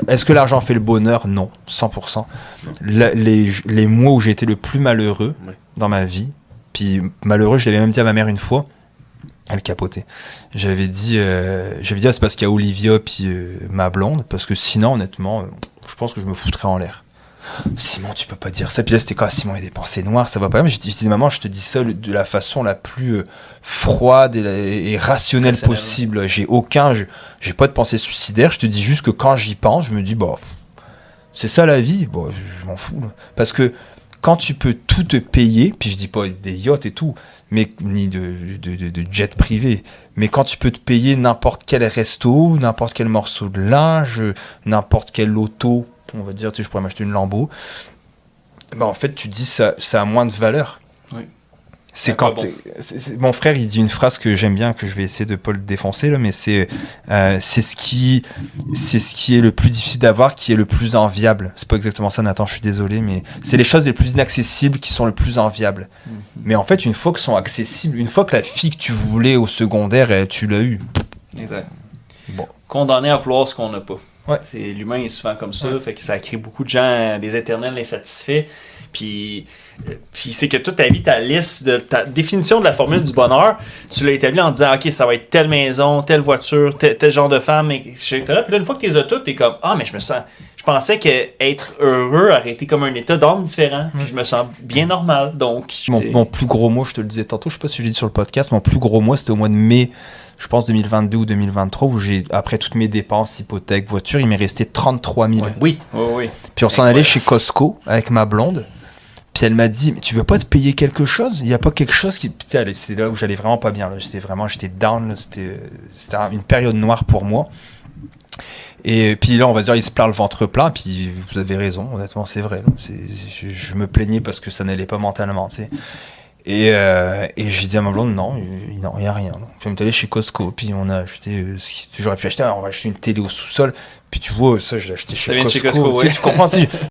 Est-ce que l'argent fait le bonheur? Non, 100%. Les mois où j'ai été le plus malheureux dans ma vie, puis malheureux, je l'avais même dit à ma mère une fois, elle capotait. J'avais dit c'est parce qu'il y a Olivia puis ma blonde, parce que sinon, honnêtement, je pense que je me foutrais en l'air. Simon, tu peux pas dire ça. Puis là, c'était quoi? Simon, il y a des pensées noires, ça va pas. Mais je dis, maman, je te dis ça de la façon la plus froide et rationnelle possible. J'ai pas de pensée suicidaire. Je te dis juste que quand j'y pense, je me dis, bah, c'est ça la vie. Bon, je m'en fous. Là. Parce que quand tu peux tout te payer, puis je dis pas des yachts et tout, mais ni de jet privé, mais quand tu peux te payer n'importe quel resto, n'importe quel morceau de linge, n'importe quel auto, on va dire, tu sais, je pourrais m'acheter une Lambo, ben en fait, tu dis ça a moins de valeur. Oui. C'est quand mon frère, il dit une phrase que j'aime bien, que je vais essayer de pas le défoncer là, mais c'est ce qui est le plus difficile d'avoir, qui est le plus enviable. C'est pas exactement ça, Nathan, je suis désolé, mais c'est les choses les plus inaccessibles qui sont le plus enviables. Mais en fait, une fois qu'elles sont accessibles, une fois que la fille que tu voulais au secondaire, tu l'as eue. Exact. Bon. Condamné à vouloir ce qu'on n'a pas. Ouais. L'humain est souvent comme ça, fait que ça crée beaucoup de gens, des éternels insatisfaits. Puis c'est que toute ta vie, ta liste, ta définition de la formule du bonheur, tu l'as établie en disant, OK, ça va être telle maison, telle voiture, tel genre de femme, etc. Puis là, une fois que tu les as toutes, t'es comme, mais je pensais qu'être heureux aurait été comme un état d'âme différent. Puis je me sens bien normal. Donc, mon plus gros mois, je te le disais tantôt, je sais pas si je l'ai dit sur le podcast, mon plus gros mois, c'était au mois de mai, je pense 2022 ou 2023, où après toutes mes dépenses, hypothèque, voiture, il m'est resté 33 000. Oui. Puis on s'en allait chez Costco avec ma blonde. Puis elle m'a dit, mais tu veux pas te payer quelque chose? Il y a pas quelque chose qui... Puis c'est là où j'allais vraiment pas bien. Là. J'étais down. Là. C'était une période noire pour moi. Et puis là, on va dire, il se plaint le ventre plein. Puis vous avez raison, honnêtement, c'est vrai. Là. Je me plaignais parce que ça n'allait pas mentalement, tu sais. Et j'ai dit à ma blonde, non, il n'y a rien. Puis on est allé chez Costco. Puis on a acheté j'aurais pu acheter, on va acheter une télé au sous-sol. Puis tu vois, ça, je l'ai acheté chez Costco. Ouais. Tu comprends?